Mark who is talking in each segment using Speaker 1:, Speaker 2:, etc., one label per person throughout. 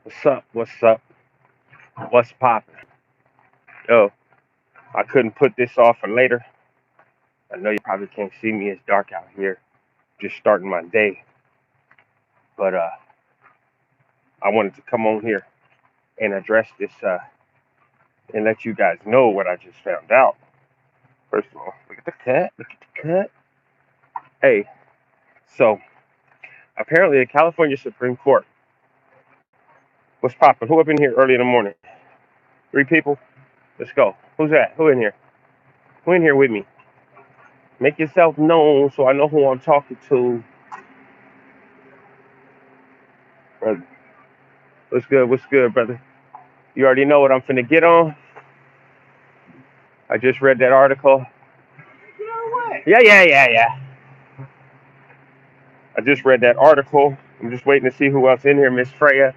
Speaker 1: What's up? What's up? What's poppin'? Yo, I couldn't put this off for later. I know you probably can't see me. It's dark out here. Just starting my day. But I wanted to come on here and address this and let you guys know what I just found out. First of all, look at the cut. Look at the cut. Hey, so apparently the California Supreme Court was popping. Who up in here early in the morning? 3 people? Let's go. Who's that? Who in here? Who in here with me? Make yourself known so I know who I'm talking to. Brother. What's good? What's good, brother? You already know what I'm finna get on. I just read that article. You know what? Yeah. I just read that article. I'm just waiting to see who else in here, Miss Freya.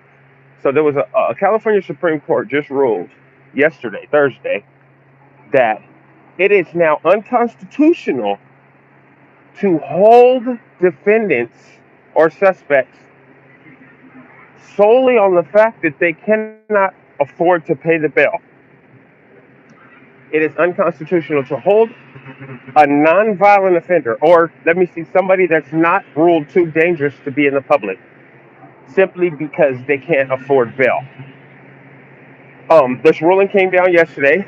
Speaker 1: So there was a California Supreme Court just ruled yesterday, Thursday, that it is now unconstitutional to hold defendants or suspects solely on the fact that they cannot afford to pay the bail. It is unconstitutional to hold a non-violent offender, or let me see, somebody that's not ruled too dangerous to be in the public, simply because they can't afford bail. This ruling came down yesterday.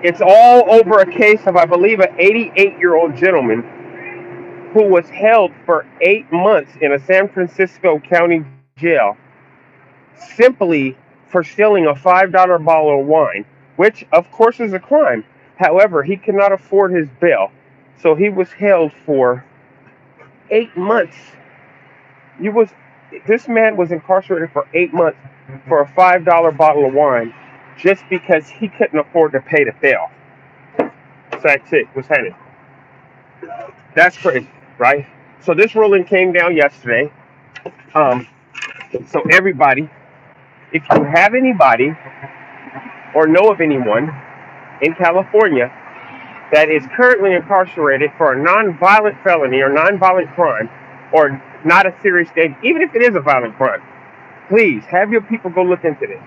Speaker 1: It's all over a case of, I believe, an 88-year-old gentleman who was held for 8 months in a San Francisco County jail simply for stealing a $5 bottle of wine, which, of course, is a crime. However, he cannot afford his bail, so he was held for 8 months. He was This man was incarcerated for 8 months for a $5 bottle of wine just because he couldn't afford to pay the bail. Sack six was handed. That's crazy, right? So this ruling came down yesterday. Um, so everybody, if you have anybody or know of anyone in California that is currently incarcerated for a non-violent felony or non-violent crime, or not a serious danger, even if it is a violent crime, please have your people go look into this.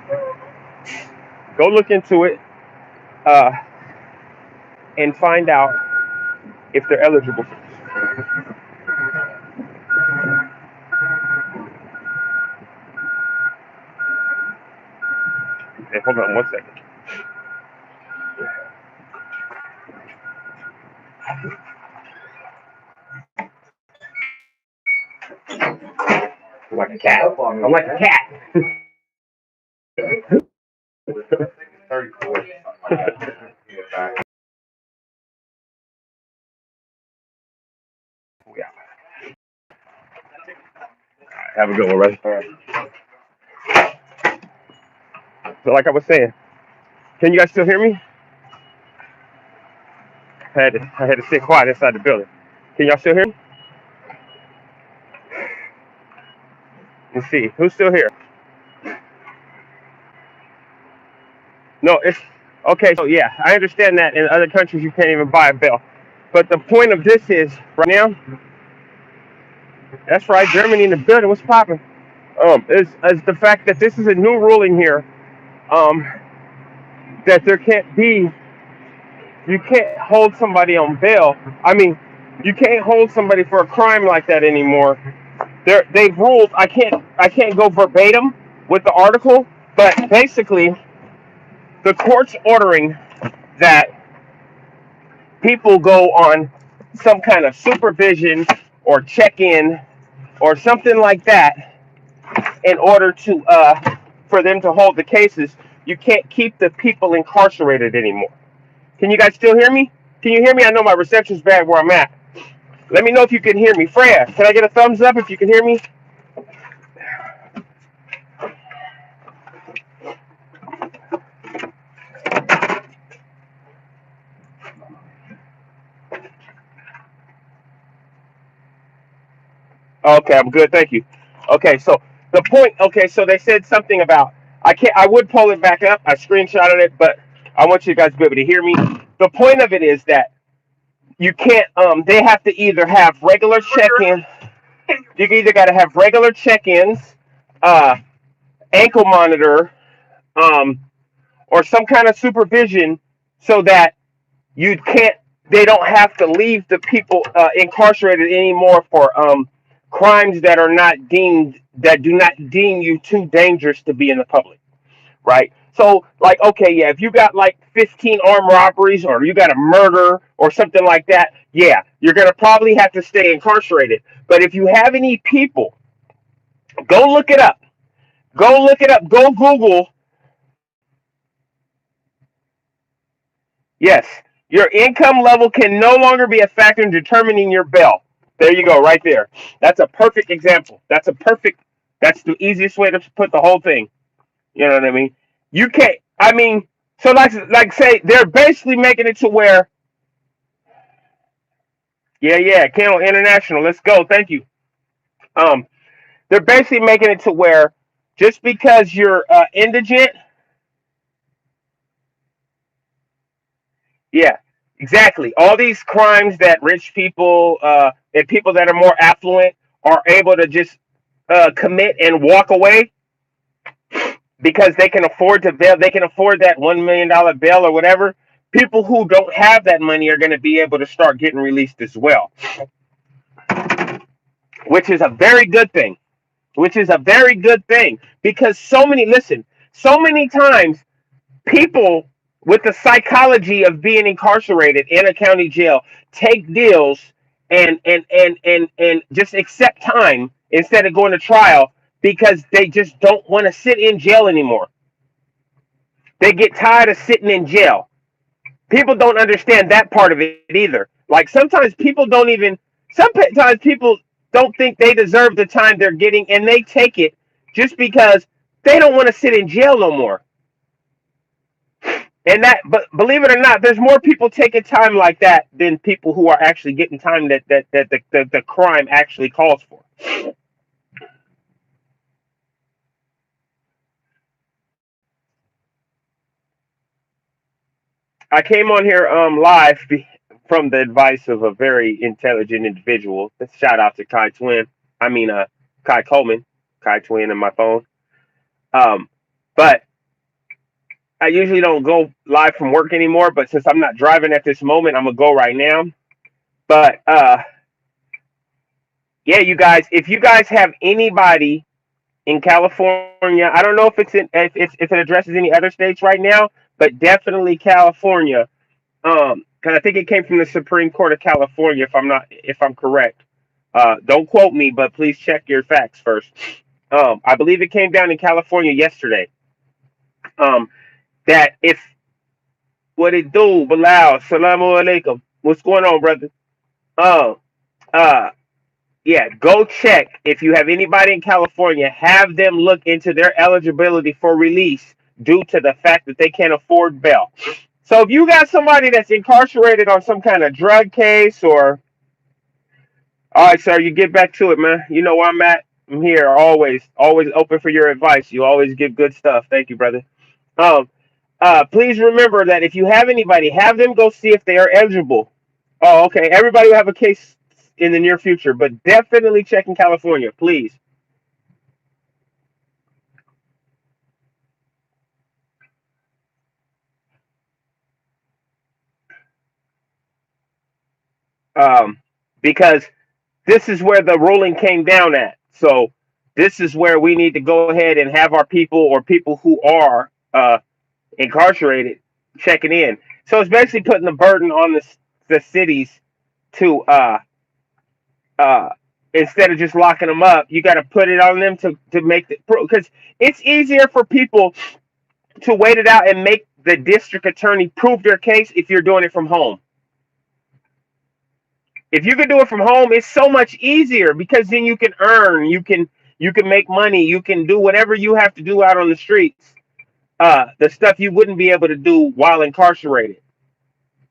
Speaker 1: Go look into it uh, and find out if they're eligible for this. Hey, hold on 1 second. I'm like a cat. I'm like a cat. 34. Yeah. Have a good one, brother. So, like I was saying, can you guys still hear me? I had to sit quiet inside the building. Can y'all still hear me? Let's see. Who's still here? No, it's okay. So yeah, I understand that in other countries you can't even buy a bill. But the point of this is right now, that's right, Germany in the building. What's popping? Is the fact that this is a new ruling here, um, that there can't be, you can't hold somebody on bail. I mean, you can't hold somebody for a crime like that anymore. They've ruled. I can't go verbatim with the article, but basically, the court's ordering that people go on some kind of supervision or check-in or something like that in order to for them to hold the cases. You can't keep the people incarcerated anymore. Can you guys still hear me? Can you hear me? I know my reception's bad where I'm at. Let me know if you can hear me. Freya, can I get a thumbs up if you can hear me? Okay, I'm good. Thank you. Okay, so the point. Okay, so they said something about I can't. I would pull it back up. I screenshotted it, but I want you guys to be able to hear me. The point of it is that you can't. They have to either have regular check-in. You either got to have regular check-ins uh, ankle monitor, um, or some kind of supervision, so that you can't they don't have to leave the people incarcerated anymore for crimes that do not deem you too dangerous to be in the public, right? So, like, okay, yeah, if you got like 15 armed robberies, or you got a murder or something like that, yeah, you're gonna probably have to stay incarcerated. But if you have any people, go look it up. Go look it up. Go Google. Yes, your income level can no longer be a factor in determining your bail. There you go, right there. That's a perfect example. That's the easiest way to put the whole thing. You know what I mean? You can't, I mean, so like say, they're basically making it to where, yeah, yeah, Candle International, let's go, thank you. Um, they're basically making it to where just because you're indigent, yeah, exactly. All these crimes that rich people and people that are more affluent are able to just commit and walk away because they can afford to bail. They can afford that $1 million bail or whatever. People who don't have that money are going to be able to start getting released as well, which is a very good thing. Which is a very good thing because so many times people with the psychology of being incarcerated in a county jail take deals and just accept time instead of going to trial because they just don't want to sit in jail anymore. They get tired of sitting in jail. People don't understand that part of it either. Like sometimes people don't think they deserve the time they're getting, and they take it just because they don't want to sit in jail no more. But believe it or not, there's more people taking time like that than people who are actually getting time that the crime actually calls for. I came on here from the advice of a very intelligent individual. Shout out to Kai Twin. I mean, Kai Coleman, Kai Twin in my phone. Um, but I usually don't go live from work anymore. But since I'm not driving at this moment, I'm gonna go right now. But yeah, you guys, if you guys have anybody in California, I don't know if it addresses any other states right now, but definitely California. Because I think it came from the Supreme Court of California, if I'm correct. Don't quote me, but please check your facts first. I believe it came down in California yesterday. Um, that if what it do, Bilal, salamu alaikum. What's going on, brother? Um, uh, yeah, go check if you have anybody in California. Have them look into their eligibility for release due to the fact that they can't afford bail. So if you got somebody that's incarcerated on some kind of drug case or all right, sir, you get back to it, man. You know where I'm at. I'm here always, always open for your advice. You always give good stuff. Thank you, brother. Um, please remember that if you have anybody, have them go see if they are eligible. Oh, okay. Everybody will have a case in the near future, but definitely check in California, please. Um, because this is where the ruling came down at. So this is where we need to go ahead and have our people or people who are incarcerated checking in. So it's basically putting the burden on the cities to uh, instead of just locking them up, you got to put it on them to make the because it's easier for people to wait it out and make the district attorney prove their case if you're doing it from home. If you can do it from home, it's so much easier because then you can earn, you can make money, you can do whatever you have to do out on the streets. The stuff you wouldn't be able to do while incarcerated,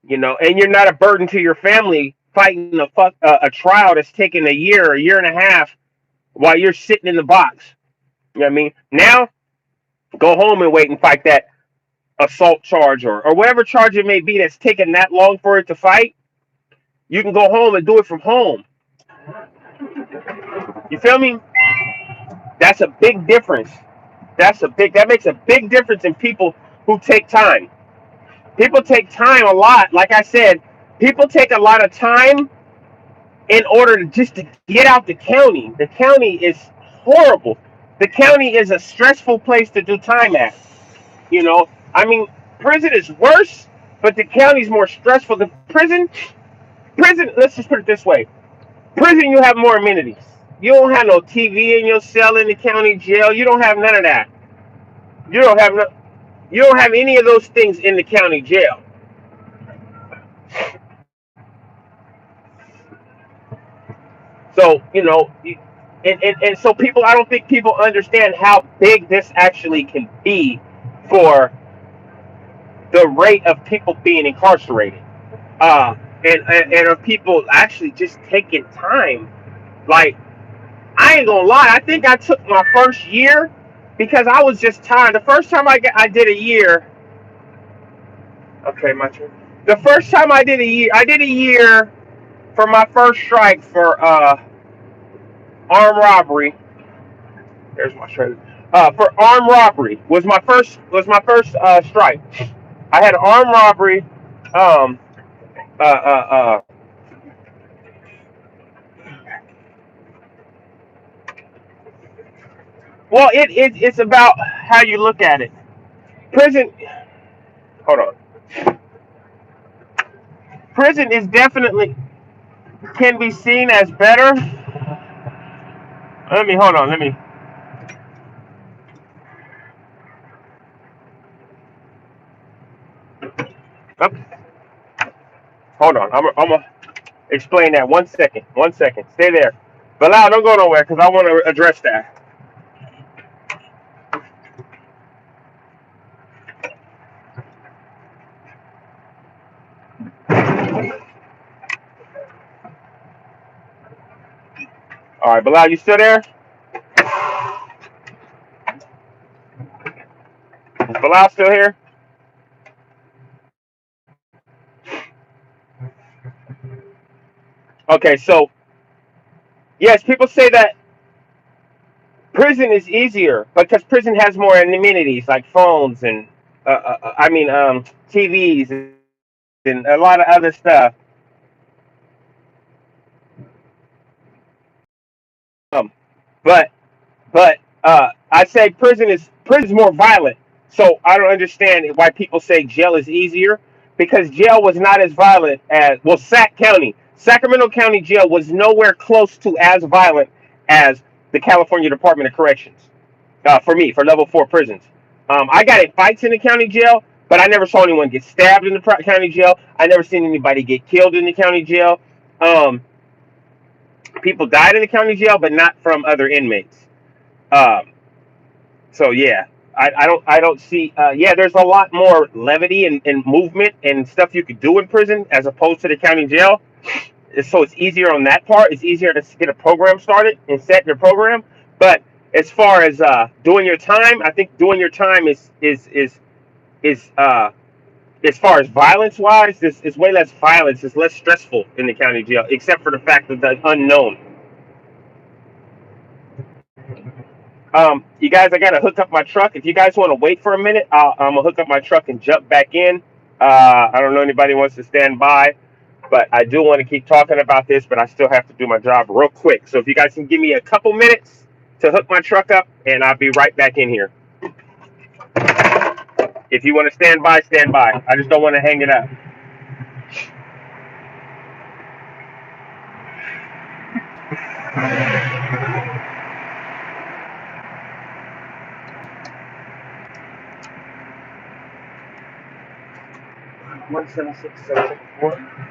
Speaker 1: and you're not a burden to your family fighting a trial that's taking a year and a half while you're sitting in the box. You know what I mean? Now, go home and wait and fight that assault charge or whatever charge it may be that's taking that long for it to fight. You can go home and do it from home. You feel me? That's a big difference. That makes a big difference in people who take time. People take time a lot. Like I said, people take a lot of time in order to just to get out the county. The county is horrible. The county is a stressful place to do time at. You know, I mean, prison is worse, but the county's more stressful. The prison. Let's just put it this way: prison, you have more amenities. You don't have no TV in your cell in the county jail. You don't have none of that. You don't have no, you don't have any of those things in the county jail. So and so people, I don't think people understand how big this actually can be for the rate of people being incarcerated. Uh, and of people actually just taking time. Like, I ain't gonna lie, I think I took my first year because I was just tired. The first time I did a year, okay, my turn. The first time I did a year for my first strike for armed robbery. There's my shirt. For armed robbery was my first strike. I had armed robbery. Um, uh, uh, uh, well, it's about how you look at it. Prison. Hold on. Prison is definitely can be seen as better. Let me hold on. Let me. Up, hold on. I'm gonna explain that. 1 second. 1 second. Stay there. Bilal, don't go nowhere because I want to address that. All right, Bilal, you still there? Is Bilal still here? Okay, so yes, people say that prison is easier because prison has more amenities like phones and I mean TVs and a lot of other stuff. Um, but I say prison's more violent. So I don't understand why people say jail is easier because jail was not as violent as well. Sacramento County Jail was nowhere close to as violent as the California Department of Corrections. For me, for level 4 prisons, I got in fights in the county jail, but I never saw anyone get stabbed in the county jail. I never seen anybody get killed in the county jail. Um, People died in the county jail, but not from other inmates. Um, so yeah, I don't see. Yeah, there's a lot more levity and movement and stuff you could do in prison as opposed to the county jail. So it's easier on that part. It's easier to get a program started and set your program. But as far as doing your time, I think doing your time is as far as violence wise, this is way less violence. It's less stressful in the county jail, except for the fact of the unknown. You guys, I gotta hook up my truck. If you guys want to wait for a minute, I'm gonna hook up my truck and jump back in. I don't know anybody wants to stand by, but I do want to keep talking about this. But I still have to do my job real quick. So if you guys can give me a couple minutes to hook my truck up, and I'll be right back in here. If you want to stand by, stand by. I just don't want to hang it up. 176-764.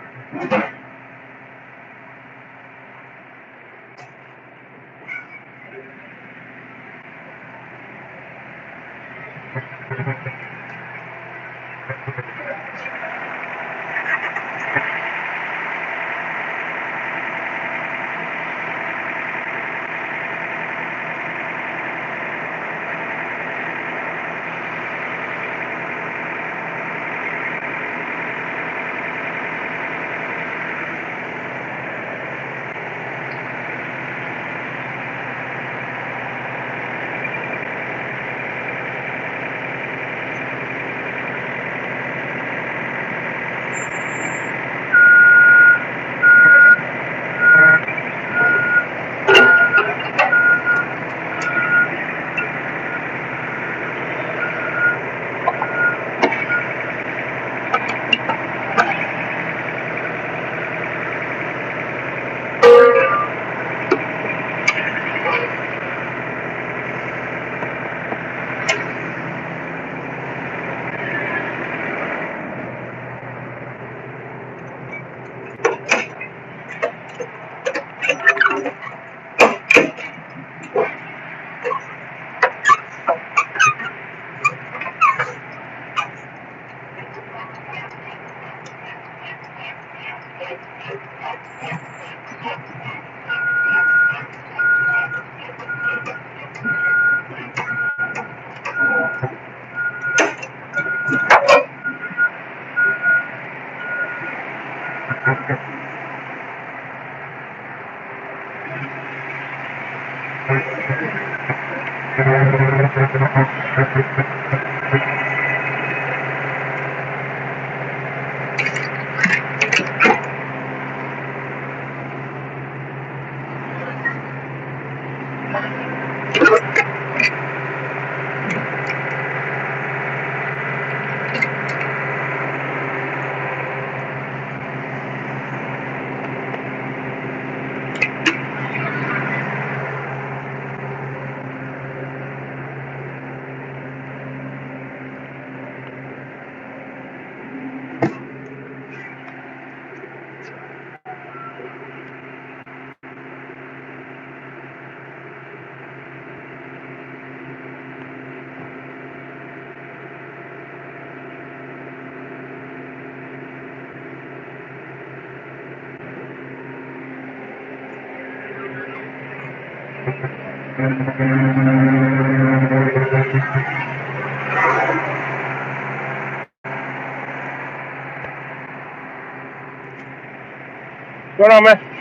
Speaker 1: What's going on, man?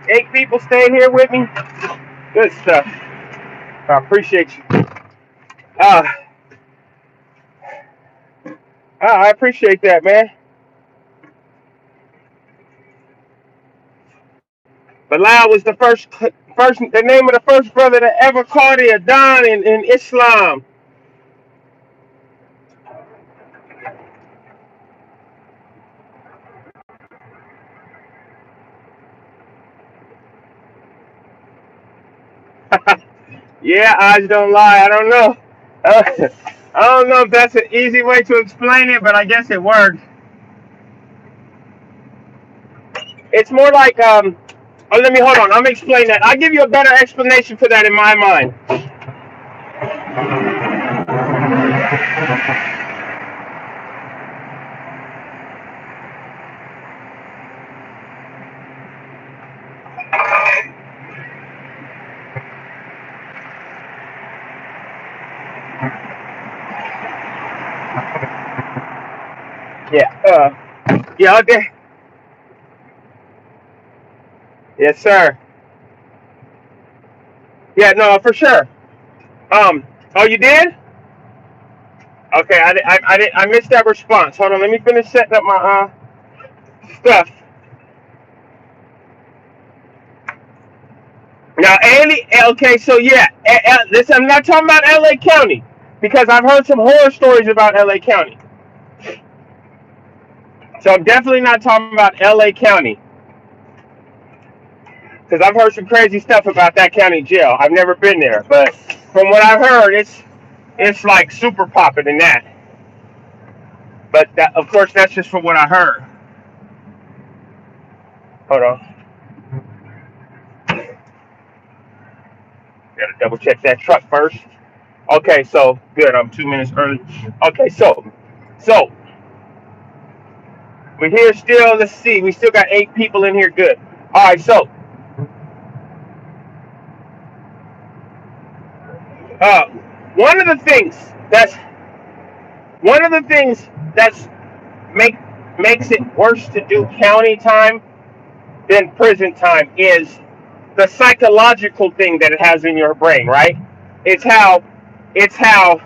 Speaker 1: 8 people staying here with me. Good stuff. I appreciate you. Uh, I appreciate that, man. Bilal was the the name of the first brother to ever call the Adhan in Islam. Yeah, eyes don't lie. I don't know. I don't know if that's an easy way to explain it, but I guess it works. It's more like oh, let me hold on. I'm gonna explain that. I'll give you a better explanation for that in my mind. Yeah. Yeah. Okay. Yes, sir. Yeah. No, for sure. Oh, you did? Okay. I missed that response. Hold on. Let me finish setting up my stuff. Now, okay, so yeah, listen, I'm not talking about LA County because I've heard some horror stories about LA County. So I'm definitely not talking about LA County because I've heard some crazy stuff about that county jail. I've never been there, but from what I've heard, it's like super popping in that. But that, of course, that's just from what I heard. Hold on, gotta double check that truck first. Okay, so good. I'm 2 minutes early. Okay, so we're here still. Let's see. We still got 8 people in here. Good. All right. So, uh, one of the things that's one of the things that's make makes it worse to do county time than prison time is the psychological thing that it has in your brain. Right? It's how it's how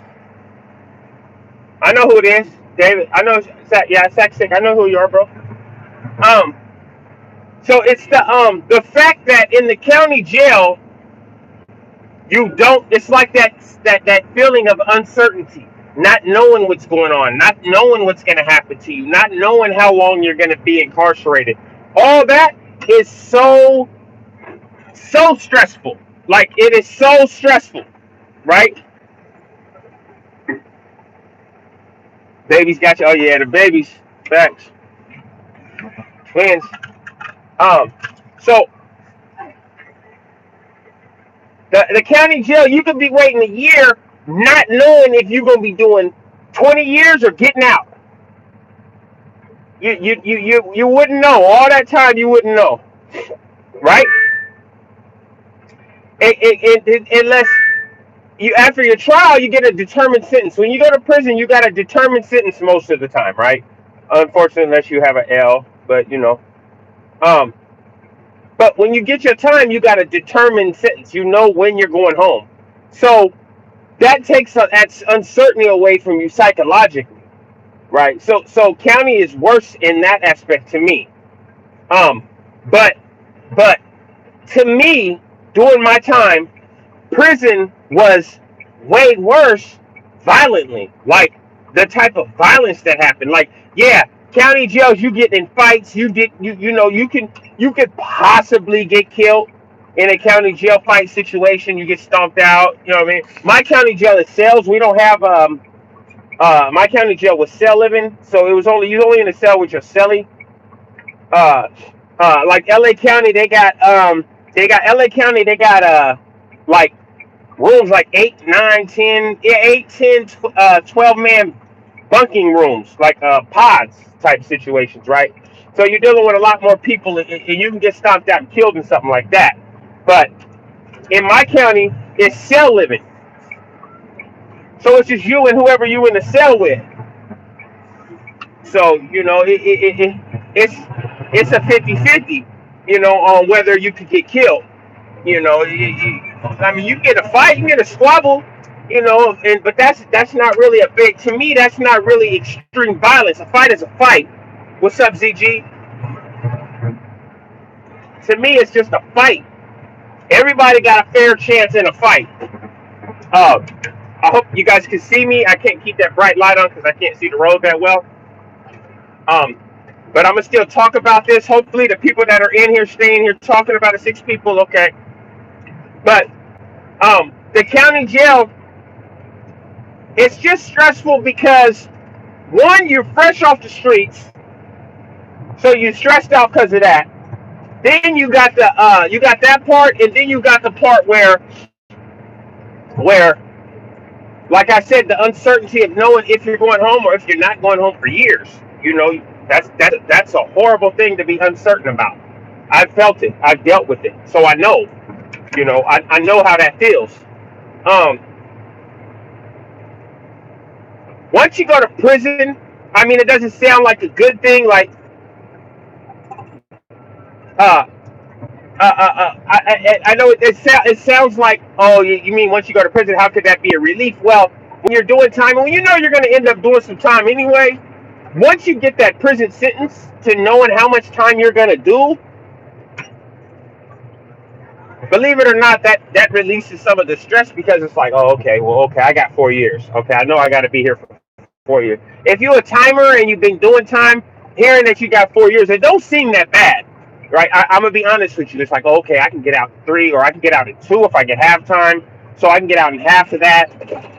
Speaker 1: I know who it is, David. I know. Yeah, Sack Sick. I know who you are, bro. Um. So it's the fact that in the county jail you don't. It's like that feeling of uncertainty, not knowing what's going on, not knowing what's going to happen to you, not knowing how long you're going to be incarcerated. All that is so stressful. Like it is so stressful, right? Baby's got you. Oh yeah, the babies. Facts. Twins. Um, so the county jail, you could be waiting a year, not knowing if you're gonna be doing 20 years or getting out. You wouldn't know all that time. You wouldn't know, right? Unless you after your trial, you get a determined sentence. When you go to prison, you got a determined sentence most of the time, right? Unfortunately, unless you have an L, but um, but when you get your time, you got a determined sentence. You know when you're going home, so that takes that uncertainty away from you psychologically, right? So county is worse in that aspect to me. Um, but but to me, during my time, prison was way worse violently. Like the type of violence that happened. Like, yeah, county jails, you get in fights, you could possibly get killed in a county jail fight situation. You get stomped out. You know what I mean? My county jail is cells. We don't have my county jail was cell living, so it was only in a cell with your cellie. Uh like LA County, they got LA County, they got like rooms like 8, 9, 10, yeah, 8, 10, 12 man bunking rooms, like pods type situations, right? So you're dealing with a lot more people, and you can get stomped out and killed and something like that. But in my county, it's cell living. So it's just you and whoever you in the cell with. So, it's a 50-50, on whether you could get killed. I mean, you get a fight, you get a squabble, but that's not really a big. To me, that's not really extreme violence. A fight is a fight. What's up, ZG? To me, it's just a fight. Everybody got a fair chance in a fight. Uh, I hope you guys can see me. I can't keep that bright light on because I can't see the road that well. Um, but I'm gonna still talk about this. Hopefully, the people that are in here, staying here, talking about it, 6 people, okay. But the county jail, it's just stressful because one, you're fresh off the streets, so you're stressed out because of that. Then you got that part, and then you got the part where, like I said, the uncertainty of knowing if you're going home or if you're not going home for years. That's a horrible thing to be uncertain about. I've felt it. I've dealt with it, so I know. I know how that feels. Um, Once you go to prison, I mean, it doesn't sound like a good thing. Like, uh, I know it sounds like, oh, you mean once you go to prison, how could that be a relief? Well, when you're doing time, and when you know you're going to end up doing some time anyway, once you get that prison sentence to knowing how much time you're going to do, believe it or not, that releases some of the stress because it's like, oh, okay, well, okay, I got 4 years. Okay, I know I got to be here for 4 years. If you're a timer and you've been doing time, hearing that you got 4 years, it don't seem that bad, right? I'm gonna be honest with you. It's like, oh, okay, I can get out in 3, or I can get out in 2 if I get half time, so I can get out in half of that.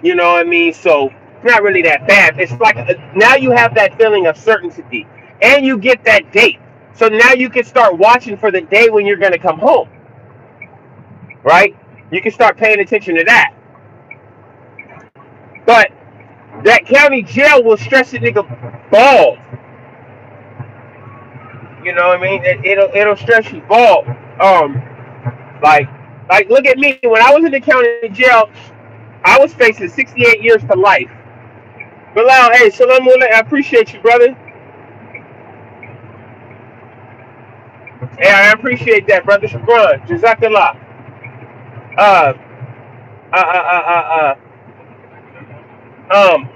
Speaker 1: You know what I mean? So it's not really that bad. It's like now you have that feeling of certainty, and you get that date. So now you can start watching for the day when you're gonna come home, right? You can start paying attention to that. But that county jail will stress a nigga bald. You know what I mean? It'll stress you bald. Um, like look at me. When I was in the county jail, I was facing 68 years to life. Bilal, hey, salam alaikum. I appreciate you, brother. Hey, I appreciate that, brother. Shukran. Jazakallah. Uh, uh, uh, uh, um,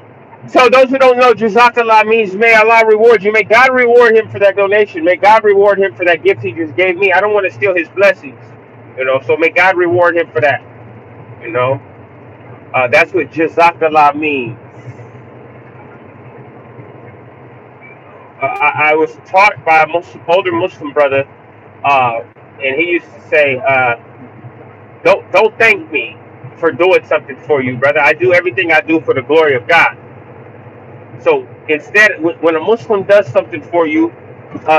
Speaker 1: so those who don't know, Jazakallah means may Allah reward you. May God reward him for that donation. May God reward him for that gift he just gave me. I don't want to steal his blessings, so may God reward him for that. You know, that's what Jazakallah means. I was taught by a older Muslim brother, and he used to say, don't thank me for doing something for you, brother. I do everything I do for the glory of God. So instead, when a Muslim does something for you,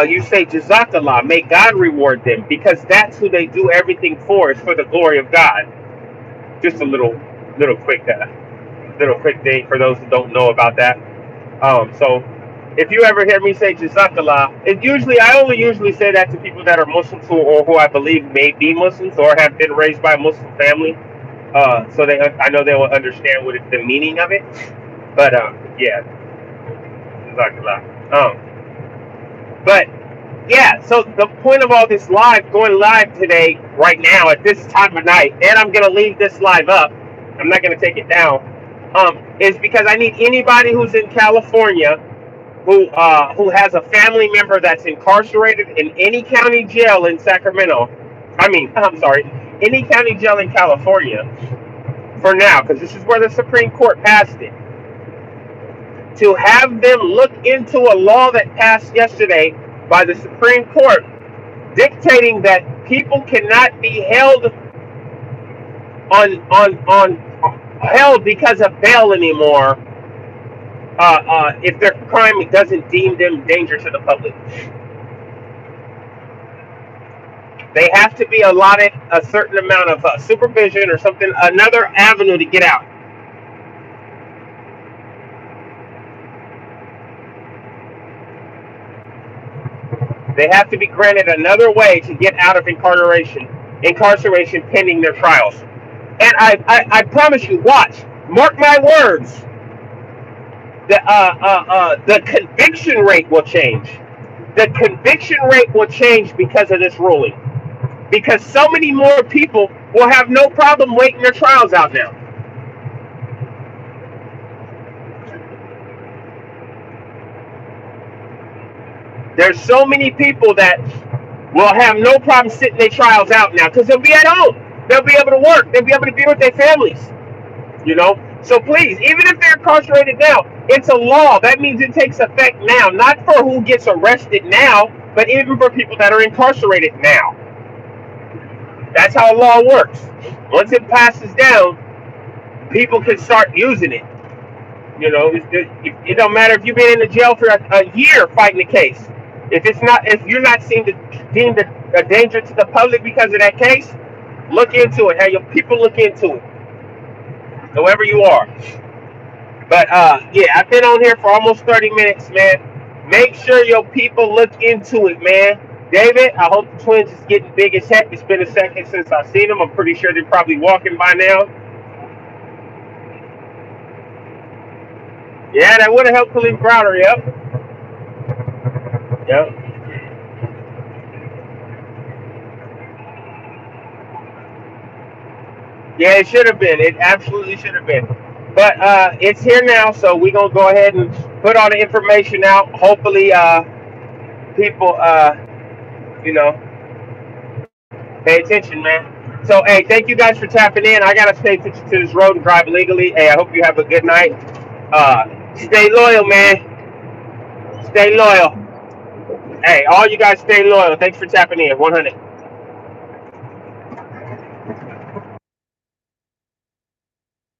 Speaker 1: You say Jazakallah, may God reward them, because that's who they do everything for. Is for the glory of God. Just a little quick thing for those who don't know about that. So if you ever hear me say Jazakallah, I only usually say that to people that are Muslims or who I believe may be Muslims or have been raised by a Muslim family. So I know they will understand what the meaning of it. But yeah, Jazakallah. But yeah, so the point of all this going live today, right now at this time of night, and I'm gonna leave this live up. I'm not gonna take it down. Is because I need anybody who's in California who has a family member that's incarcerated in any county jail in Sacramento. I'm sorry, any county jail in California for now, because this is where the Supreme Court passed it. To have them look into a law that passed yesterday by the Supreme Court dictating that people cannot be held because of bail anymore if their crime doesn't deem them danger to the public. They have to be allotted a certain amount of supervision or something, another avenue to get out. They have to be granted another way to get out of incarceration pending their trials. And I promise you, watch, mark my words, the conviction rate will change. The conviction rate will change because of this ruling. Because so many more people will have no problem waiting their trials out now. There's so many people that will have no problem sitting their trials out now because they'll be at home. They'll be able to work. They'll be able to be with their families. So please, even if they're incarcerated now, it's a law. That means it takes effect now, not for who gets arrested now, but even for people that are incarcerated now. That's how law works. Once it passes down, people can start using it. It don't matter if you've been in the jail for a year fighting the case. If you're not deemed a danger to the public because of that case, look into it. Have your people look into it. Whoever you are. But yeah, I've been on here for almost 30 minutes, man. Make sure your people look into it, man. David, I hope the twins is getting big as heck. It's been a second since I've seen them. I'm pretty sure they're probably walking by now. Yeah, that would have helped Khalif Browder, yep. Yep. Yeah, it should have been. It absolutely should have been. But it's here now, so we're going to go ahead and put all the information out. Hopefully, people, pay attention, man. So, hey, thank you guys for tapping in. I got to stay to this road and drive legally. Hey, I hope you have a good night. Stay loyal, man. Stay loyal. Hey, all you guys stay loyal. Thanks for tapping in. 100.